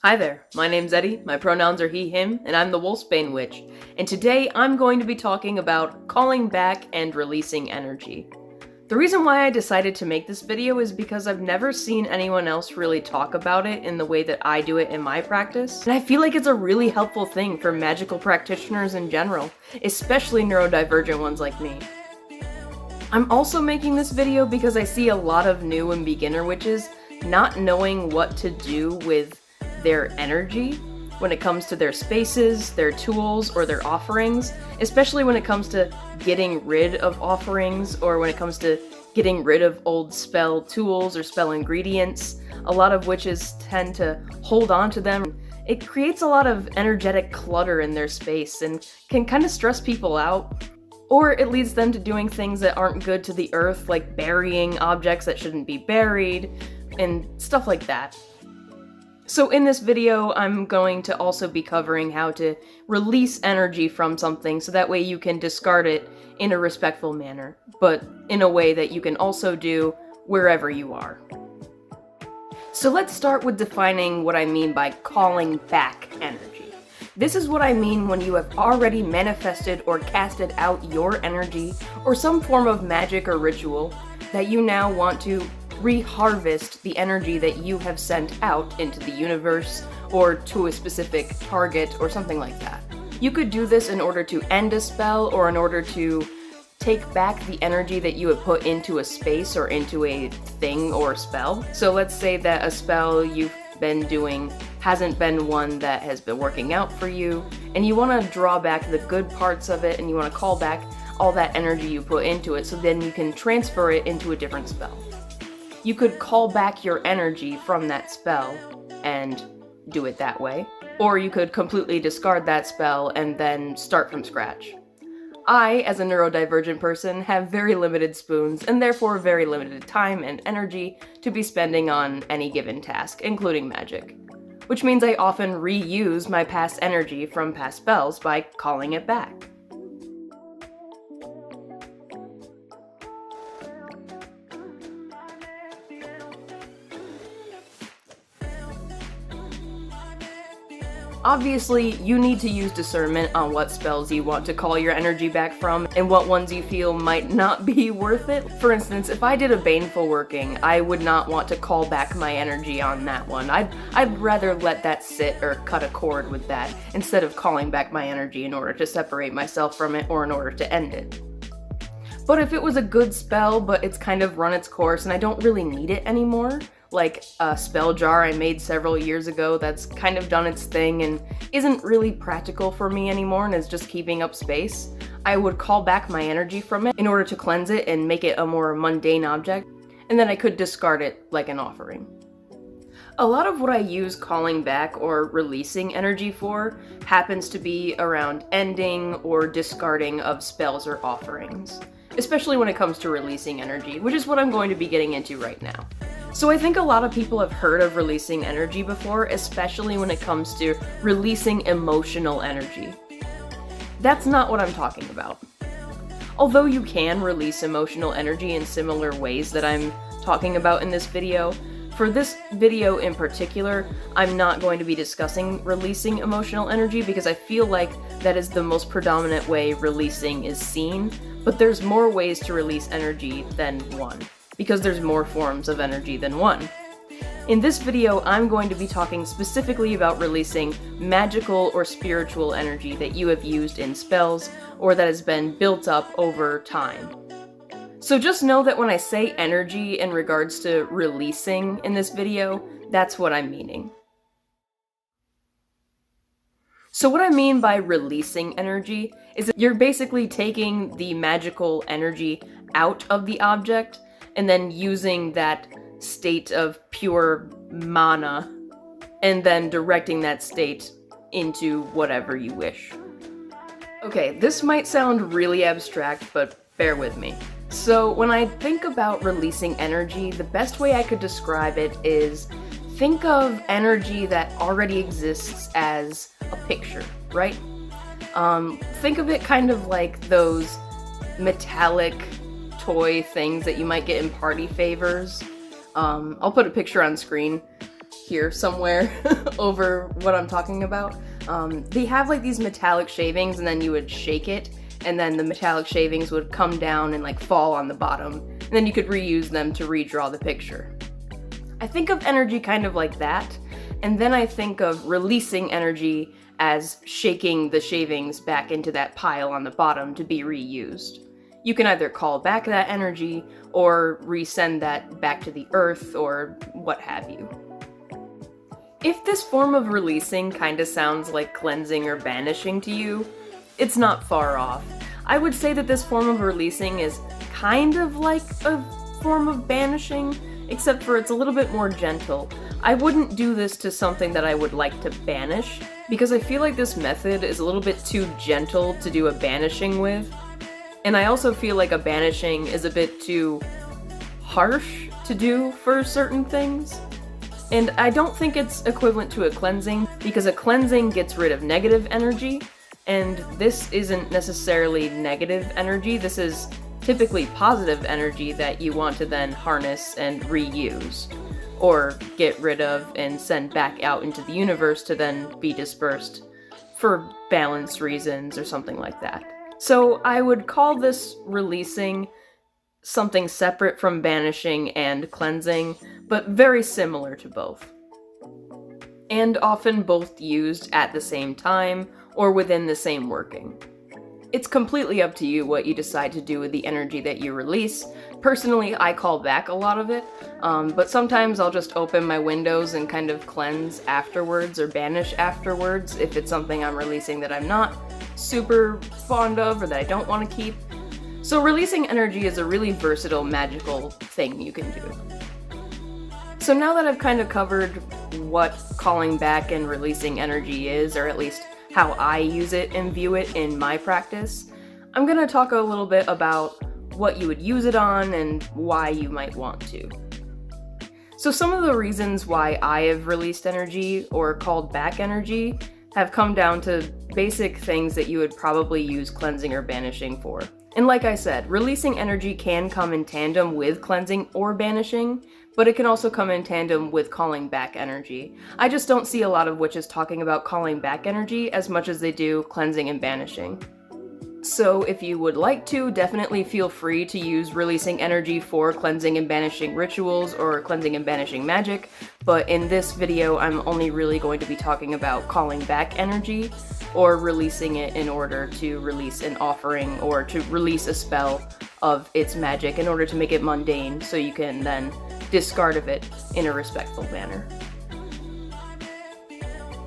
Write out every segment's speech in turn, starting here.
Hi there, my name's Eddie, my pronouns are he, him, and I'm the Wolfsbane Witch, and today I'm going to be talking about calling back and releasing energy. The reason why I decided to make this video is because I've never seen anyone else really talk about it in the way that I do it in my practice, and I feel like it's a really helpful thing for magical practitioners in general, especially neurodivergent ones like me. I'm also making this video because I see a lot of new and beginner witches not knowing what to do with their energy when it comes to their spaces, their tools, or their offerings, especially when it comes to getting rid of offerings or when it comes to getting rid of old spell tools or spell ingredients. A lot of witches tend to hold on to them. It creates a lot of energetic clutter in their space and can kind of stress people out. Or it leads them to doing things that aren't good to the earth, like burying objects that shouldn't be buried, and stuff like that. So in this video, I'm going to also be covering how to release energy from something so that way you can discard it in a respectful manner, but in a way that you can also do wherever you are. So let's start with defining what I mean by calling back energy. This is what I mean when you have already manifested or casted out your energy or some form of magic or ritual that you now want to reharvest the energy that you have sent out into the universe or to a specific target or something like that. You could do this in order to end a spell or in order to take back the energy that you have put into a space or into a thing or spell. So let's say that a spell you've been doing hasn't been one that has been working out for you, and you want to draw back the good parts of it and you want to call back all that energy you put into it so then you can transfer it into a different spell. You could call back your energy from that spell and do it that way. Or you could completely discard that spell and then start from scratch. I, as a neurodivergent person, have very limited spoons and therefore very limited time and energy to be spending on any given task, including magic. Which means I often reuse my past energy from past spells by calling it back. Obviously, you need to use discernment on what spells you want to call your energy back from, and what ones you feel might not be worth it. For instance, if I did a baneful working, I would not want to call back my energy on that one. I'd rather let that sit or cut a cord with that, instead of calling back my energy in order to separate myself from it or in order to end it. But if it was a good spell, but it's kind of run its course and I don't really need it anymore, like a spell jar I made several years ago that's kind of done its thing and isn't really practical for me anymore and is just keeping up space, I would call back my energy from it in order to cleanse it and make it a more mundane object, and then I could discard it like an offering. A lot of what I use calling back or releasing energy for happens to be around ending or discarding of spells or offerings, especially when it comes to releasing energy, which is what I'm going to be getting into right now. So I think a lot of people have heard of releasing energy before, especially when it comes to releasing emotional energy. That's not what I'm talking about. Although you can release emotional energy in similar ways that I'm talking about in this video, for this video in particular, I'm not going to be discussing releasing emotional energy because I feel like that is the most predominant way releasing is seen, but there's more ways to release energy than one, because there's more forms of energy than one. In this video, I'm going to be talking specifically about releasing magical or spiritual energy that you have used in spells or that has been built up over time. So just know that when I say energy in regards to releasing in this video, that's what I'm meaning. So what I mean by releasing energy is that you're basically taking the magical energy out of the object and then using that state of pure mana and then directing that state into whatever you wish. Okay, this might sound really abstract, but bear with me. So when I think about releasing energy, the best way I could describe it is think of energy that already exists as a picture, right? Think of it kind of like those metallic toy things that you might get in party favors. I'll put a picture on screen. here somewhere over what I'm talking about. They have like these metallic shavings, and then you would shake it, and then the metallic shavings would come down and like fall on the bottom, and then you could reuse them to redraw the picture. I think of energy kind of like that, and then I think of releasing energy as shaking the shavings back into that pile on the bottom to be reused. You can either call back that energy or resend that back to the earth or what have you. If this form of releasing kinda sounds like cleansing or banishing to you, it's not far off. I would say that this form of releasing is kind of like a form of banishing, except for it's a little bit more gentle. I wouldn't do this to something that I would like to banish, because I feel like this method is a little bit too gentle to do a banishing with. And I also feel like a banishing is a bit too harsh to do for certain things. And I don't think it's equivalent to a cleansing, because a cleansing gets rid of negative energy, and this isn't necessarily negative energy. This is typically positive energy that you want to then harness and reuse, or get rid of and send back out into the universe to then be dispersed for balance reasons or something like that. So I would call this releasing something separate from banishing and cleansing, but very similar to both. And often both used at the same time or within the same working. It's completely up to you what you decide to do with the energy that you release. Personally, I call back a lot of it, but sometimes I'll just open my windows and kind of cleanse afterwards or banish afterwards if it's something I'm releasing that I'm not super fond of or that I don't want to keep. So releasing energy is a really versatile, magical thing you can do. So now that I've kind of covered what calling back and releasing energy is, or at least how I use it and view it in my practice, I'm going to talk a little bit about what you would use it on and why you might want to. So some of the reasons why I have released energy or called back energy have come down to basic things that you would probably use cleansing or banishing for. And like I said, releasing energy can come in tandem with cleansing or banishing, but it can also come in tandem with calling back energy. I just don't see a lot of witches talking about calling back energy as much as they do cleansing and banishing. So if you would like to, definitely feel free to use releasing energy for cleansing and banishing rituals or cleansing and banishing magic, but in this video I'm only really going to be talking about calling back energy or releasing it in order to release an offering or to release a spell of its magic in order to make it mundane so you can then discard of it in a respectful manner.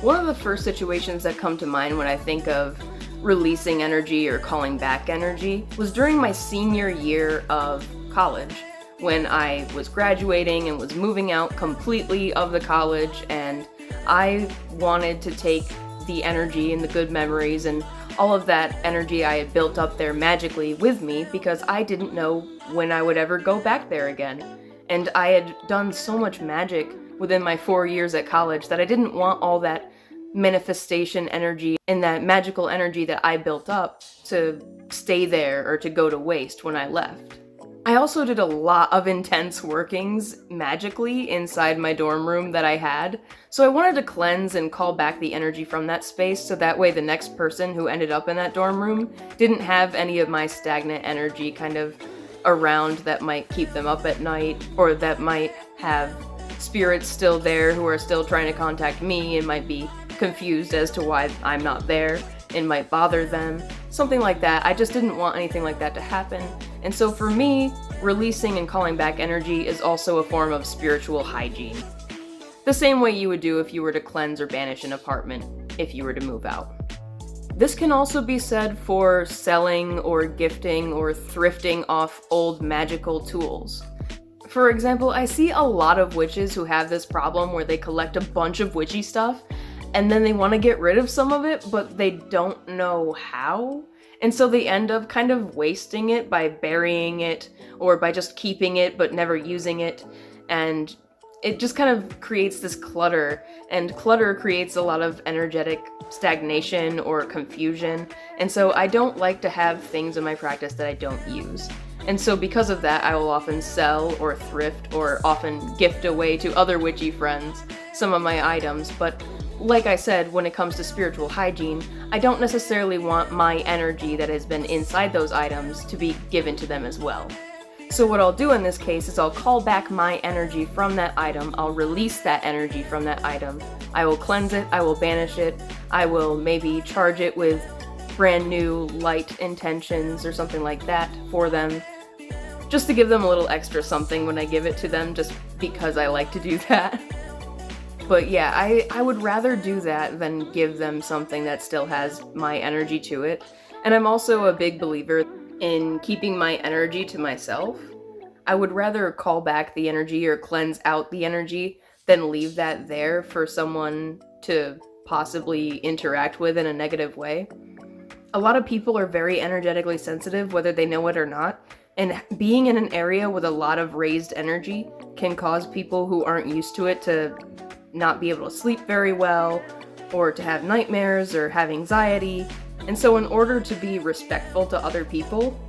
One of the first situations that come to mind when I think of releasing energy or calling back energy was during my senior year of college, when I was graduating and was moving out completely of the college, and I wanted to take the energy and the good memories and all of that energy I had built up there magically with me, because I didn't know when I would ever go back there again. And I had done so much magic within my 4 years at college that I didn't want all that manifestation energy and that magical energy that I built up to stay there or to go to waste when I left. I also did a lot of intense workings magically inside my dorm room that I had, so I wanted to cleanse and call back the energy from that space so that way the next person who ended up in that dorm room didn't have any of my stagnant energy kind of around that might keep them up at night, or that might have spirits still there who are still trying to contact me and might be confused as to why I'm not there and might bother them. Something like that. I just didn't want anything like that to happen. And so for me, releasing and calling back energy is also a form of spiritual hygiene. The same way you would do if you were to cleanse or banish an apartment if you were to move out. This can also be said for selling or gifting or thrifting off old magical tools. For example, I see a lot of witches who have this problem where they collect a bunch of witchy stuff and then they want to get rid of some of it, but they don't know how. And so they end up kind of wasting it by burying it or by just keeping it but never using it. And it just kind of creates this clutter, and clutter creates a lot of energetic stagnation or confusion. And so I don't like to have things in my practice that I don't use. And so because of that, I will often sell or thrift or often gift away to other witchy friends some of my items, but like I said, when it comes to spiritual hygiene, I don't necessarily want my energy that has been inside those items to be given to them as well. So what I'll do in this case is I'll call back my energy from that item, I'll release that energy from that item, I will cleanse it, I will banish it, I will maybe charge it with brand new light intentions or something like that for them, just to give them a little extra something when I give it to them, just because I like to do that. But yeah, I would rather do that than give them something that still has my energy to it. And I'm also a big believer in keeping my energy to myself. I would rather call back the energy or cleanse out the energy than leave that there for someone to possibly interact with in a negative way. A lot of people are very energetically sensitive, whether they know it or not, and being in an area with a lot of raised energy can cause people who aren't used to it to not be able to sleep very well, or to have nightmares or have anxiety. And so in order to be respectful to other people,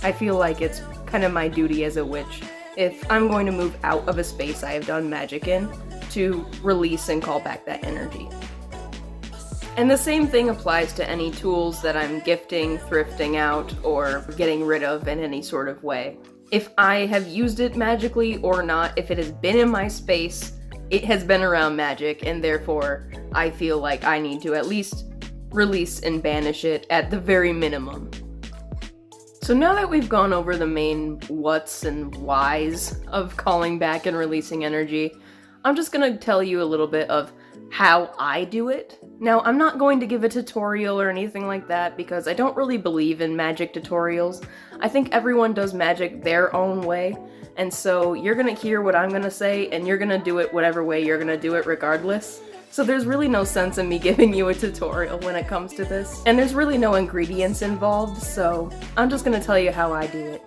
I feel like it's kind of my duty as a witch, if I'm going to move out of a space I have done magic in, to release and call back that energy. And the same thing applies to any tools that I'm gifting, thrifting out, or getting rid of in any sort of way. If I have used it magically or not, if it has been in my space, it has been around magic, and therefore I feel like I need to at least release and banish it at the very minimum. So now that we've gone over the main whats and whys of calling back and releasing energy, I'm just gonna tell you a little bit of how I do it. Now, I'm not going to give a tutorial or anything like that because I don't really believe in magic tutorials. I think everyone does magic their own way, and so you're gonna hear what I'm gonna say and you're gonna do it whatever way you're gonna do it regardless. So there's really no sense in me giving you a tutorial when it comes to this. And there's really no ingredients involved, so I'm just gonna tell you how I do it.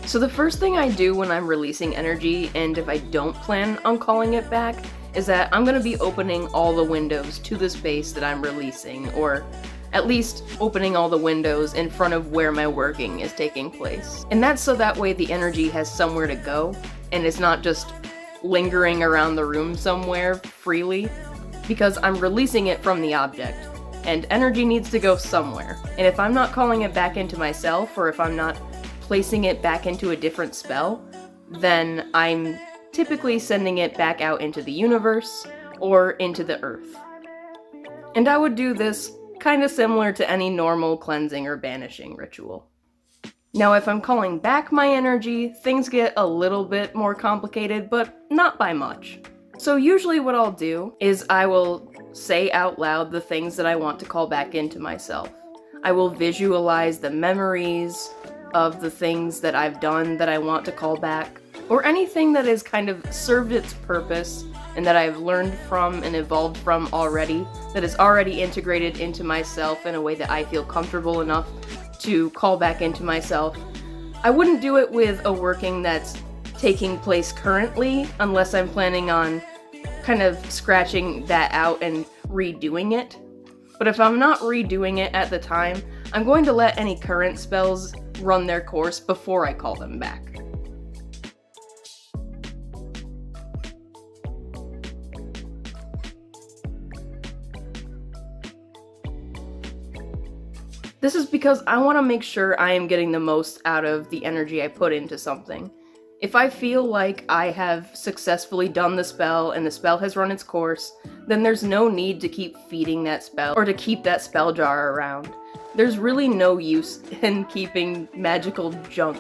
So the first thing I do when I'm releasing energy, and if I don't plan on calling it back, is that I'm gonna be opening all the windows to the space that I'm releasing, or at least opening all the windows in front of where my working is taking place. And that's so that way the energy has somewhere to go, and it's not just lingering around the room somewhere freely, because I'm releasing it from the object, and energy needs to go somewhere. And if I'm not calling it back into myself, or if I'm not placing it back into a different spell, then I'm typically sending it back out into the universe, or into the earth. And I would do this kind of similar to any normal cleansing or banishing ritual. Now, if I'm calling back my energy, things get a little bit more complicated, but not by much. So usually what I'll do is I will say out loud the things that I want to call back into myself. I will visualize the memories of the things that I've done that I want to call back, or anything that has kind of served its purpose and that I've learned from and evolved from already, that is already integrated into myself in a way that I feel comfortable enough to call back into myself. I wouldn't do it with a working that's taking place currently, unless I'm planning on kind of scratching that out and redoing it. But if I'm not redoing it at the time, I'm going to let any current spells run their course before I call them back. This is because I want to make sure I am getting the most out of the energy I put into something. If I feel like I have successfully done the spell and the spell has run its course, then there's no need to keep feeding that spell or to keep that spell jar around. There's really no use in keeping magical junk,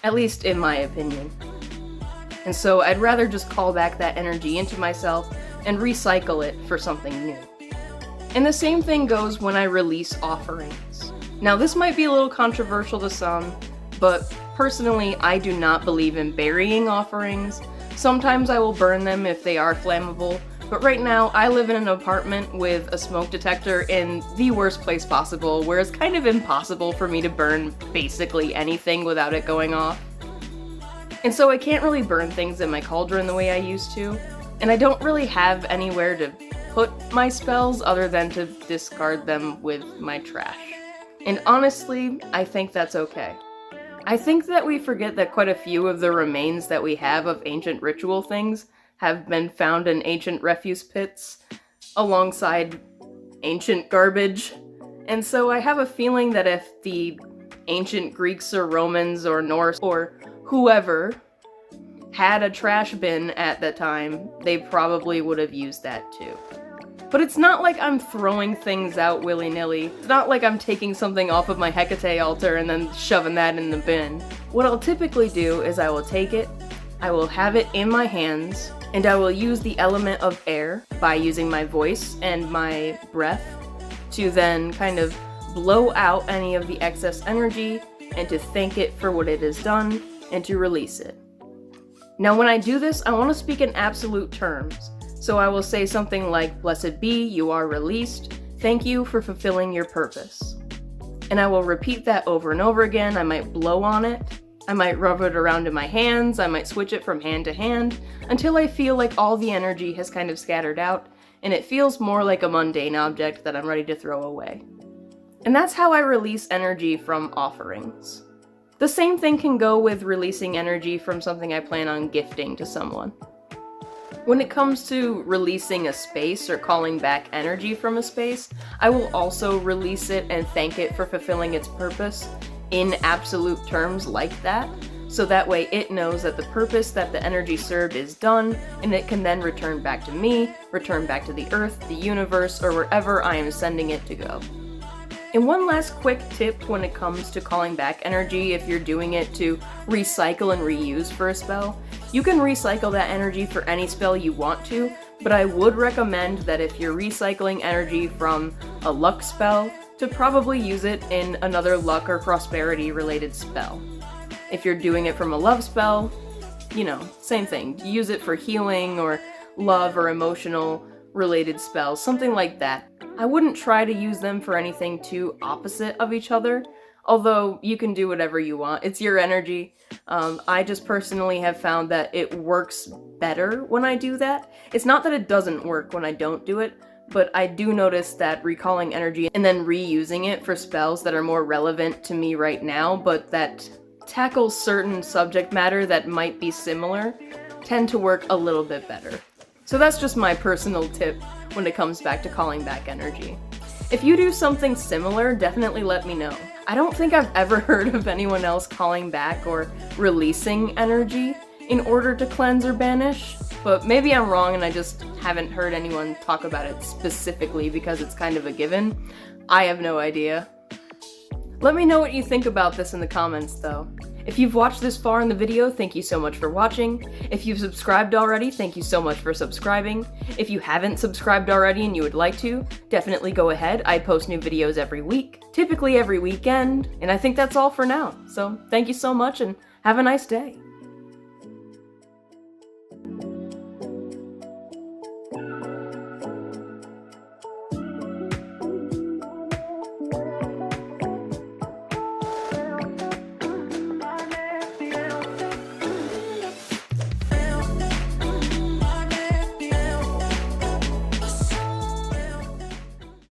at least in my opinion. And so I'd rather just call back that energy into myself and recycle it for something new. And the same thing goes when I release offerings. Now, this might be a little controversial to some, but personally, I do not believe in burying offerings. Sometimes I will burn them if they are flammable, but right now I live in an apartment with a smoke detector in the worst place possible, where it's kind of impossible for me to burn basically anything without it going off. And so I can't really burn things in my cauldron the way I used to, and I don't really have anywhere to put my spells other than to discard them with my trash. And honestly, I think that's okay. I think that we forget that quite a few of the remains that we have of ancient ritual things have been found in ancient refuse pits alongside ancient garbage. And so I have a feeling that if the ancient Greeks or Romans or Norse or whoever had a trash bin at the time, they probably would have used that too. But it's not like I'm throwing things out willy-nilly. It's not like I'm taking something off of my Hecate altar and then shoving that in the bin. What I'll typically do is I will take it, I will have it in my hands, and I will use the element of air by using my voice and my breath to then kind of blow out any of the excess energy and to thank it for what it has done and to release it. Now when I do this, I want to speak in absolute terms. So I will say something like, "Blessed be, you are released. Thank you for fulfilling your purpose." And I will repeat that over and over again. I might blow on it. I might rub it around in my hands. I might switch it from hand to hand until I feel like all the energy has kind of scattered out and it feels more like a mundane object that I'm ready to throw away. And that's how I release energy from offerings. The same thing can go with releasing energy from something I plan on gifting to someone. When it comes to releasing a space or calling back energy from a space, I will also release it and thank it for fulfilling its purpose in absolute terms like that, so that way it knows that the purpose that the energy served is done, and it can then return back to me, return back to the earth, the universe, or wherever I am sending it to go. And one last quick tip when it comes to calling back energy, if you're doing it to recycle and reuse for a spell, you can recycle that energy for any spell you want to, but I would recommend that if you're recycling energy from a luck spell, to probably use it in another luck or prosperity related spell. If you're doing it from a love spell, same thing. Use it for healing or love or emotional related spells, something like that. I wouldn't try to use them for anything too opposite of each other, although you can do whatever you want. It's your energy. I just personally have found that it works better when I do that. It's not that it doesn't work when I don't do it, but I do notice that recalling energy and then reusing it for spells that are more relevant to me right now, but that tackle certain subject matter that might be similar, tend to work a little bit better. So that's just my personal tip when it comes back to calling back energy. If you do something similar, definitely let me know. I don't think I've ever heard of anyone else calling back or releasing energy in order to cleanse or banish, but maybe I'm wrong and I just haven't heard anyone talk about it specifically because it's kind of a given. I have no idea. Let me know what you think about this in the comments though. If you've watched this far in the video, thank you so much for watching. If you've subscribed already, thank you so much for subscribing. If you haven't subscribed already and you would like to, definitely go ahead. I post new videos every week, typically every weekend, and I think that's all for now. So thank you so much and have a nice day.